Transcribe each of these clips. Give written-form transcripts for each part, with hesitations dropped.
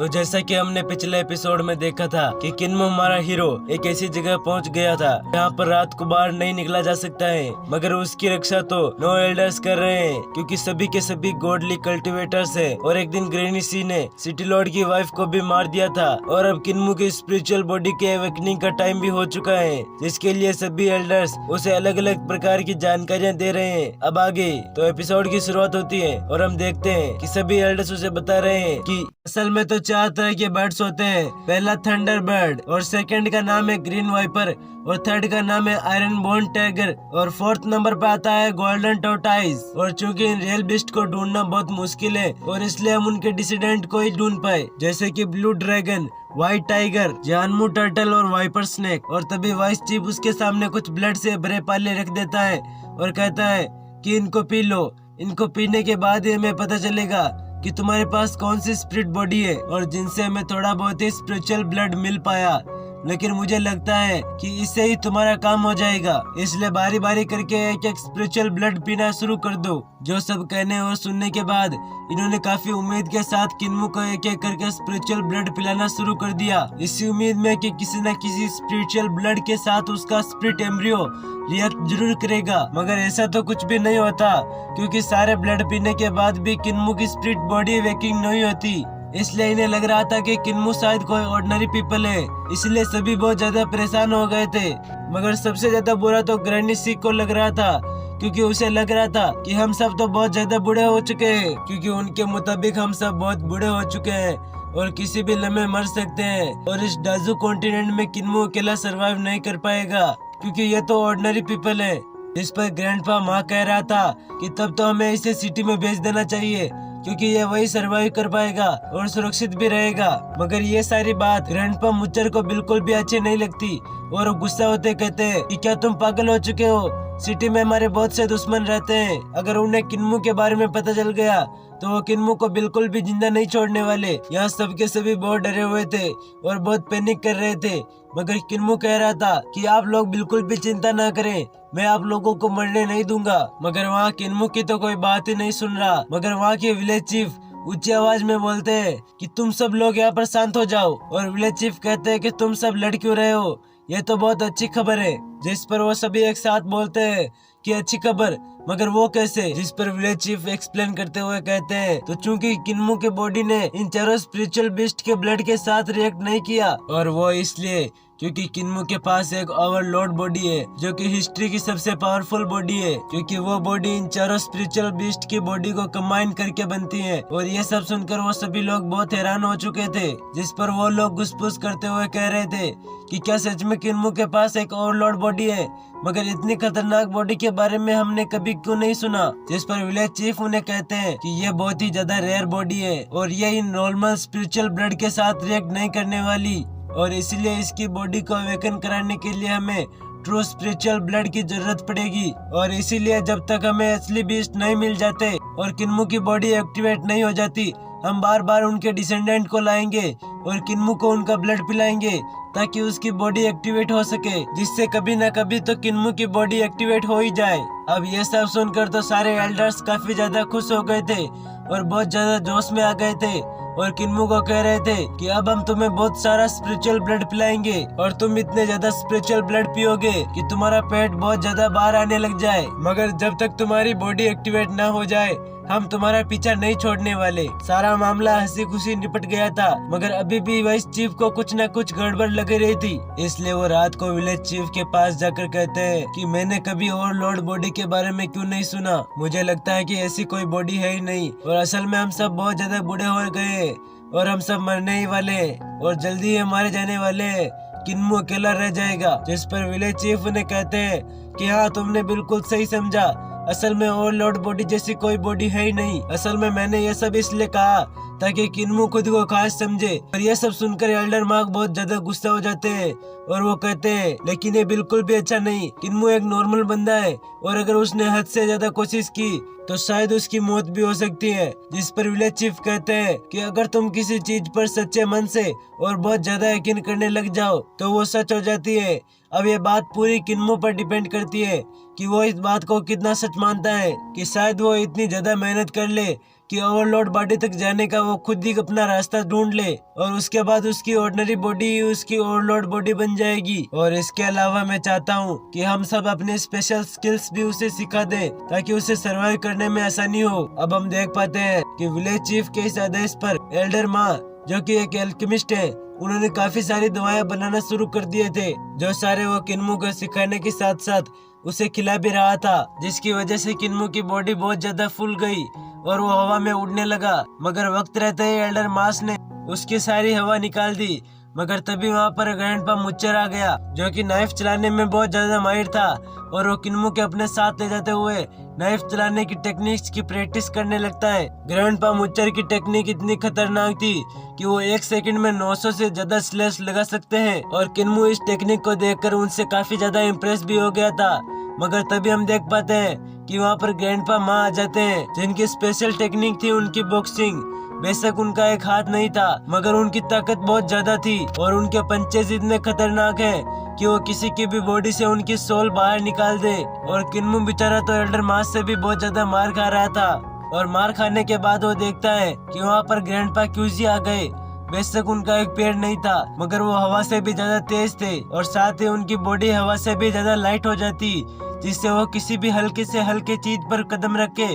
तो जैसा कि हमने पिछले एपिसोड में देखा था कि किन्मो हमारा हीरो एक ऐसी जगह पहुंच गया था जहाँ पर रात को बाहर नहीं निकला जा सकता है, मगर उसकी रक्षा तो नो एल्डर्स कर रहे हैं क्योंकि सभी के सभी गॉडली कल्टिवेटर्स है। और एक दिन ग्रैनी सी ने सिटी लॉर्ड की वाइफ को भी मार दिया था और अब किन्मो की स्पिरिचुअल बॉडी के अवेकनिंग का टाइम भी हो चुका है, जिसके लिए सभी एल्डर्स उसे अलग अलग प्रकार की जानकारियाँ दे रहे हैं। अब आगे तो एपिसोड की शुरुआत होती है और हम देखते हैं कि सभी एल्डर्स उसे बता रहे हैं कि असल में तो 4 तरह के बर्ड्स होते हैं। पहला थंडर बर्ड और सेकंड का नाम है ग्रीन वाइपर और थर्ड का नाम है आयरन बोन टाइगर और फोर्थ नंबर पे आता है गोल्डन टोटाइज। और चूंकि इन रियल बिस्ट को ढूंढना बहुत मुश्किल है और इसलिए हम उनके डिसिडेंट को ही ढूंढ पाए, जैसे कि ब्लू ड्रैगन, व्हाइट टाइगर, जानमू टर्टल और वाइपर स्नेक। और तभी वाइस चीफ उसके सामने कुछ ब्लड से भरे पाले रख देता है और कहता है कि इनको पी लो, इनको पीने के बाद ही हमें पता चलेगा कि तुम्हारे पास कौन सी स्पिरिट बॉडी है और जिनसे हमें थोड़ा बहुत ही स्पिरिचुअल ब्लड मिल पाया। लेकिन मुझे लगता है कि इससे ही तुम्हारा काम हो जाएगा, इसलिए बारी बारी करके एक एक स्पिरिचुअल ब्लड पीना शुरू कर दो। जो सब कहने और सुनने के बाद इन्होंने काफी उम्मीद के साथ किन्मो को एक एक करके स्पिरिचुअल ब्लड पिलाना शुरू कर दिया, इसी उम्मीद में कि किसी न किसी स्पिरिचुअल ब्लड के साथ उसका स्पिरिट एम्ब्रियो रिएक्ट जरूर करेगा। मगर ऐसा तो कुछ भी नहीं होता क्योंकि सारे ब्लड पीने के बाद भी किन्मो की स्पिरिट बॉडी वेकिंग नहीं होती। इसलिए इन्हें लग रहा था कि किन्मो शायद कोई ऑर्डिनरी पीपल है, इसलिए सभी बहुत ज्यादा परेशान हो गए थे। मगर सबसे ज्यादा बुरा तो ग्रैनी सी को लग रहा था क्योंकि उसे लग रहा था कि हम सब तो बहुत ज्यादा बूढ़े हो चुके हैं, क्योंकि उनके मुताबिक हम सब बहुत बूढ़े हो चुके हैं और किसी भी लम्हे मर सकते हैं और इस डाजू कॉन्टिनेंट में किन्मो अकेला सरवाइव नहीं कर पाएगा क्योंकि ये तो ऑर्डिनरी पीपल है। इस पर ग्रैंडपा माँ कह रहा था कि तब तो हमें इसे सिटी में भेज देना चाहिए क्योंकि ये वही सरवाइव कर पाएगा और सुरक्षित भी रहेगा। मगर ये सारी बात ग्रैंडपा मुच्चर को बिल्कुल भी अच्छी नहीं लगती और वो गुस्सा होते कहते हैं कि क्या तुम पागल हो चुके हो, सिटी में हमारे बहुत से दुश्मन रहते हैं, अगर उन्हें किन्मो के बारे में पता चल गया तो वो किन्मो को बिल्कुल भी जिंदा नहीं छोड़ने वाले। यहाँ सबके सभी बहुत डरे हुए थे और बहुत पैनिक कर रहे थे, मगर किन्मो कह रहा था कि आप लोग बिल्कुल भी चिंता ना करें, मैं आप लोगों को मरने नहीं दूंगा। मगर वहाँ किन्मो की तो कोई बात ही नहीं सुन रहा। मगर वहाँ के विलेज चीफ ऊंची आवाज में बोलते हैं कि तुम सब लोग यहाँ पर शांत हो जाओ और विलेज चीफ कहते हैं कि तुम सब लड़ क्यों रहे हो, ये तो बहुत अच्छी खबर है। जिस पर वो सभी एक साथ बोलते हैं कि अच्छी खबर, मगर वो कैसे? जिस पर विलेज चीफ एक्सप्लेन करते हुए कहते हैं तो चूंकि किन्मो के बॉडी ने इन चारों स्पिरिचुअल बीस्ट के ब्लड के साथ रिएक्ट नहीं किया और वो इसलिए क्योंकि किन्मो के पास एक ओवरलोड बॉडी है जो कि हिस्ट्री की सबसे पावरफुल बॉडी है, क्योंकि वो बॉडी इन चारों स्पिरिचुअल बीस्ट की बॉडी को कंबाइन करके बनती है। और ये सब सुनकर वो सभी लोग बहुत हैरान हो चुके थे, जिस पर वो लोग घुसपुस करते हुए कह रहे थे कि क्या सच में किन्मो के पास एक ओवरलोड बॉडी है, मगर इतनी खतरनाक बॉडी के बारे में हमने कभी क्यों नहीं सुना। जिस पर विलेज चीफ उन्हें कहते हैं कि ये बहुत ही ज्यादा रेयर बॉडी है और ये इन नॉर्मल स्पिरिचुअल ब्लड के साथ रिएक्ट नहीं करने वाली और इसलिए इसकी बॉडी को अवेकन कराने के लिए हमें ट्रू स्पिरिचुअल ब्लड की जरूरत पड़ेगी। और इसीलिए जब तक हमें असली बीस्ट नहीं मिल जाते और किन्मो की बॉडी एक्टिवेट नहीं हो जाती, हम बार बार उनके डिसेंडेंट को लाएंगे और किन्मो को उनका ब्लड पिलाएंगे ताकि उसकी बॉडी एक्टिवेट हो सके, जिससे कभी न कभी तो किन्मो की बॉडी एक्टिवेट हो ही जाए। अब ये सब सुनकर तो सारे एल्डर्स काफी ज्यादा खुश हो गए थे और बहुत ज्यादा जोश में आ गए थे और किन्मो को कह रहे थे कि अब हम तुम्हें बहुत सारा स्पिरिचुअल ब्लड पिलाएंगे और तुम इतने ज्यादा स्पिरिचुअल ब्लड पियोगे कि तुम्हारा पेट बहुत ज्यादा बाहर आने लग जाए, मगर जब तक तुम्हारी बॉडी एक्टिवेट ना हो जाए हम तुम्हारा पीछा नहीं छोड़ने वाले। सारा मामला हंसी खुशी निपट गया था, मगर अभी भी वाइस चीफ को कुछ न कुछ गड़बड़ लग रही थी, इसलिए वो रात को विलेज चीफ के पास जाकर कहते हैं कि मैंने कभी ओवरलोड बॉडी के बारे में क्यों नहीं सुना, मुझे लगता है कि ऐसी कोई बॉडी है ही नहीं और असल में हम सब बहुत ज्यादा बूढ़े हो गए और हम सब मरने ही वाले हैं और जल्दी ही हमारे जाने वाले हैं, किन्मो अकेला रह जाएगा। जिस पर विलेज चीफ उन्हें कहते हैं कि हाँ तुमने बिल्कुल सही समझा, असल में ओवरलोड बॉडी जैसी कोई बॉडी है ही नहीं, असल में मैंने ये सब इसलिए कहा ताकि किन्मो खुद को खास समझे। और ये सब सुनकर एल्डर मार्क बहुत ज्यादा गुस्सा हो जाते हैं और वो कहते हैं लेकिन ये बिल्कुल भी अच्छा नहीं, किन्मो एक नॉर्मल बंदा है और अगर उसने हद से ज्यादा कोशिश की तो शायद उसकी मौत भी हो सकती है। जिस पर विलेज चीफ कहते हैं कि अगर तुम किसी चीज पर सच्चे मन से और बहुत ज्यादा यकीन करने लग जाओ तो वो सच हो जाती है। अब ये बात पूरी किन्मो पर डिपेंड करती है कि वो इस बात को कितना सच मानता है कि शायद वो इतनी ज्यादा मेहनत कर ले कि ओवरलोड बॉडी तक जाने का वो खुद ही अपना रास्ता ढूंढ ले और उसके बाद उसकी ऑर्डिनरी बॉडी उसकी ओवरलोड बॉडी बन जाएगी। और इसके अलावा मैं चाहता हूँ कि हम सब अपने स्पेशल स्किल्स भी उसे सिखा दें ताकि उसे सरवाइव करने में आसानी हो। अब हम देख पाते हैं कि विलेज चीफ के इस आदेश पर एल्डर माँ, जो कि एक एल्केमिस्ट है, उन्होंने काफी सारी दवाएं बनाना शुरू कर दिए थे, जो सारे वो किन्मू को सिखाने के साथ साथ उसे खिला भी रहा था, जिसकी वजह से किन्मू की बॉडी बहुत ज्यादा फूल गई और वो हवा में उड़ने लगा। मगर वक्त रहते ही एल्डर मास ने उसकी सारी हवा निकाल दी। मगर तभी वहाँ पर ग्रैंडपा मुच्चर आ गया, जो कि नाइफ चलाने में बहुत ज्यादा माहिर था और वो किन्मू के अपने साथ ले जाते हुए नाइफ चलाने की टेक्निक्स की प्रैक्टिस करने लगता है। ग्रैंडपा मुच्चर की टेक्निक इतनी खतरनाक थी कि वो 1 सेकंड में 900 से ज्यादा स्लैश लगा सकते हैं और किन्मू इस टेक्निक को देखकर उनसे काफी ज्यादा इम्प्रेस भी हो गया था। मगर तभी हम देख पाते हैं कि वहाँ पर ग्रैंडपा माँ आ जाते हैं, जिनकी स्पेशल टेक्निक थी उनकी बॉक्सिंग। बेशक उनका एक हाथ नहीं था, मगर उनकी ताकत बहुत ज्यादा थी और उनके पंचेस इतने खतरनाक हैं कि वो किसी की भी बॉडी से उनकी सोल बाहर निकाल दे। और किन्मू बेचारा तो एल्डर मास से भी बहुत ज्यादा मार खा रहा था और मार खाने के बाद वो देखता है कि वहाँ पर ग्रैंडपा क्यूजी आ गए। बेशक उनका एक पैर नहीं था, मगर वो हवा से भी ज्यादा तेज थे और साथ ही उनकी बॉडी हवा से भी ज्यादा लाइट हो जाती, जिससे वो किसी भी हल्के से हल्के चीज पर कदम रख के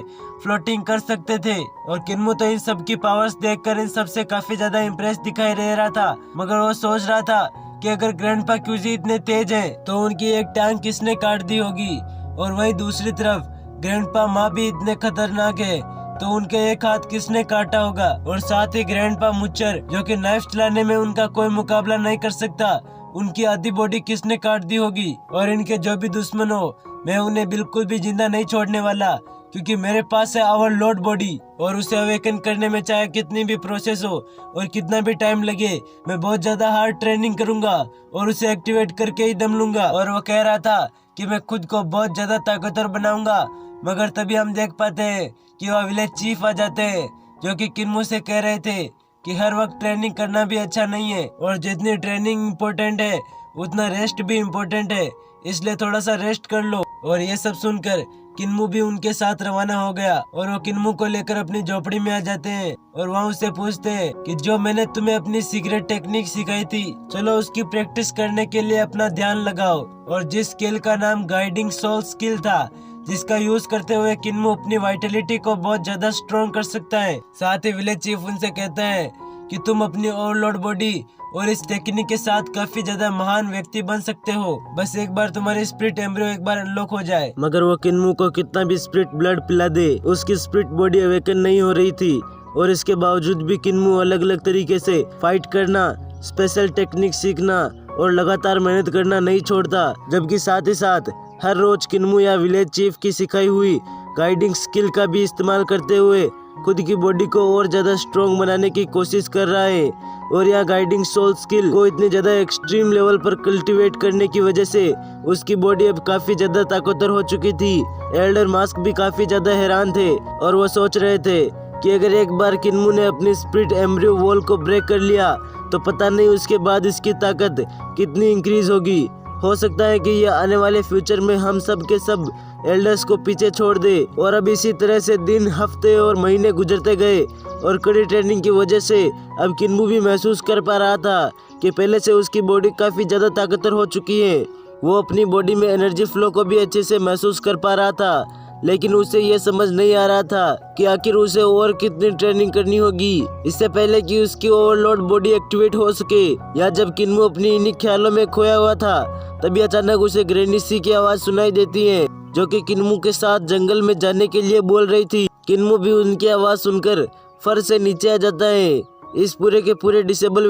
फ्लोटिंग कर सकते थे। और किन्मू तो इन सब की पावर्स देखकर इन सब से काफी ज्यादा इम्प्रेस दिखाई दे रहा था, मगर वो सोच रहा था कि अगर ग्रैंडपा क्यूजी इतने तेज हैं तो उनकी एक टांग किसने काट दी होगी। और वहीं दूसरी तरफ ग्रैंडपा माँ भी इतने खतरनाक है तो उनके एक हाथ किसने काटा होगा। और साथ ही ग्रैंडपा मुच्चर, जो कि नाइफ चलाने में उनका कोई मुकाबला नहीं कर सकता, उनकी आधी बॉडी किसने काट दी होगी। और इनके जो भी दुश्मन हो, मैं उन्हें बिल्कुल भी जिंदा नहीं छोड़ने वाला, क्योंकि मेरे पास है ओवरलोड बॉडी और उसे अवेकन करने में चाहे कितनी भी प्रोसेस हो और कितना भी टाइम लगे, मैं बहुत ज्यादा हार्ड ट्रेनिंग करूंगा और उसे एक्टिवेट करके ही दम लूंगा। और वो कह रहा था कि मैं खुद को बहुत ज्यादा ताकतवर बनाऊंगा। मगर तभी हम देख पाते हैं कि वह विलेज चीफ आ जाते हैं, जो कि किन्मू से कह रहे थे कि हर वक्त ट्रेनिंग करना भी अच्छा नहीं है और जितनी ट्रेनिंग इम्पोर्टेंट है उतना रेस्ट भी इम्पोर्टेंट है, इसलिए थोड़ा सा रेस्ट कर लो। और ये सब सुनकर किन्मू भी उनके साथ रवाना हो गया और वो किन्मू को लेकर अपनी झोपड़ी में आ जाते हैं और वहाँ उससे पूछते हैं कि जो मैंने तुम्हें अपनी सीक्रेट टेक्निक सिखाई थी, चलो उसकी प्रैक्टिस करने के लिए अपना ध्यान लगाओ। और जिस स्किल का नाम गाइडिंग सोल स्किल था, जिसका यूज करते हुए किन्मू अपनी वाइटलिटी को बहुत ज्यादा स्ट्रॉन्ग कर सकता है। साथ ही विलेज चीफ उनसे कहता है कि तुम अपनी ओवरलोड बॉडी और इस टेक्निक के साथ काफी ज्यादा महान व्यक्ति बन सकते हो, बस एक बार तुम्हारी स्पिरिट एम्ब्रियो एक बार अनलॉक हो जाए। मगर वो किन्मू को कितना भी स्पिरिट ब्लड पिला दे, उसकी स्पिरिट बॉडी अवेकन नहीं हो रही थी और इसके बावजूद भी किन्मू अलग अलग तरीके से फाइट करना, स्पेशल टेक्निक सीखना और लगातार मेहनत करना नहीं छोड़ता। जबकि साथ ही साथ हर रोज किन्मू या विलेज चीफ की सिखाई हुई गाइडिंग स्किल का भी इस्तेमाल करते हुए खुद की बॉडी को और ज्यादा स्ट्रॉन्ग बनाने की कोशिश कर रहा है। और यह गाइडिंग सोल स्किल को इतनी ज्यादा एक्सट्रीम लेवल पर कल्टीवेट करने की वजह से उसकी बॉडी अब काफी ज्यादा ताकतवर हो चुकी थी। एल्डर मास्क भी काफी ज्यादा हैरान थे और वो सोच रहे थे कि अगर एक बार किन्मू ने अपनी स्पिरिट एम्ब्रियो वॉल को ब्रेक कर लिया तो पता नहीं उसके बाद इसकी ताकत कितनी इंक्रीज होगी। हो सकता है कि ये आने वाले फ्यूचर में हम सब के सब एल्डर्स को पीछे छोड़ दे। और अब इसी तरह से दिन, हफ्ते और महीने गुजरते गए और कड़ी ट्रेनिंग की वजह से अब किन्मू भी महसूस कर पा रहा था कि पहले से उसकी बॉडी काफी ज्यादा ताकतवर हो चुकी है। वो अपनी बॉडी में एनर्जी फ्लो को भी अच्छे से महसूस कर पा रहा था, लेकिन उसे ये समझ नहीं आ रहा था कि आखिर उसे और कितनी ट्रेनिंग करनी होगी इससे पहले कि उसकी ओवरलोड बॉडी एक्टिवेट हो सके। या जब किन्मू अपनी इन्हीं ख्यालों में खोया हुआ था, तभी अचानक उसे ग्रैनी सी की आवाज सुनाई देती है, जो कि किन्मू के साथ जंगल में जाने के लिए बोल रही थी। किन्मू भी उनकी आवाज सुनकर फर से नीचे आ जाता है। इस पूरे के पूरे डिसेबल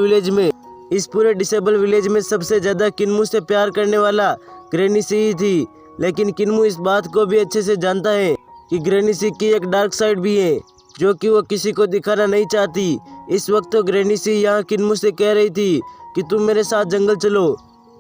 विलेज में सबसे ज्यादा किन्मू से प्यार करने वाला ग्रैनी सी ही थी। लेकिन किन्मू इस बात को भी अच्छे से जानता है कि ग्रैनी सी की एक डार्क साइड भी है, जो कि वो किसी को दिखाना नहीं चाहती। इस वक्त तो ग्रैनी सी यहाँ किन्मू से कह रही थी कि तुम मेरे साथ जंगल चलो,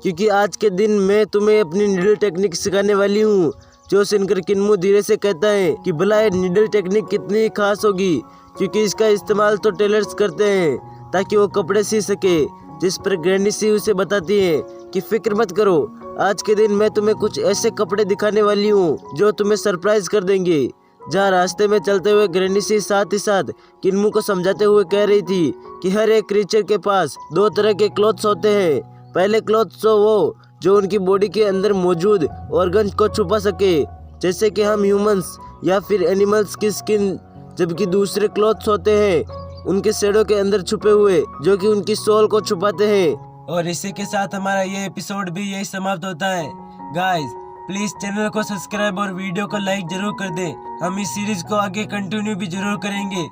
क्योंकि आज के दिन मैं तुम्हें अपनी नीडल टेक्निक सिखाने वाली हूँ। जो सुनकर किन्मू धीरे से कहता है कि भला ये नीडल टेक्निक कितनी खास होगी, क्योंकि इसका इस्तेमाल तो टेलर्स करते हैं ताकि वो कपड़े सी सके। जिस पर ग्रैनी सी उसे बताती है कि फिक्र मत करो, आज के दिन मैं तुम्हें कुछ ऐसे कपड़े दिखाने वाली हूँ जो तुम्हें सरप्राइज कर देंगे। जहाँ रास्ते में चलते हुए ग्रैनी सी साथ ही साथ किन्मू को समझाते हुए कह रही थी कि हर एक क्रीचर के पास दो तरह के क्लोथ्स होते हैं। पहले क्लोथ्स तो वो जो उनकी बॉडी के अंदर मौजूद ऑर्गन्स को छुपा सके, जैसे कि हम ह्यूमंस या फिर एनिमल्स की स्किन, जबकि दूसरे क्लोथ्स होते हैं उनके शेडो के अंदर छुपे हुए जो कि उनकी सोल को छुपाते हैं। और इसी के साथ हमारा ये एपिसोड भी यही समाप्त होता है। गाइस प्लीज चैनल को सब्सक्राइब और वीडियो को लाइक जरूर कर दें। हम इस सीरीज को आगे कंटिन्यू भी जरूर करेंगे।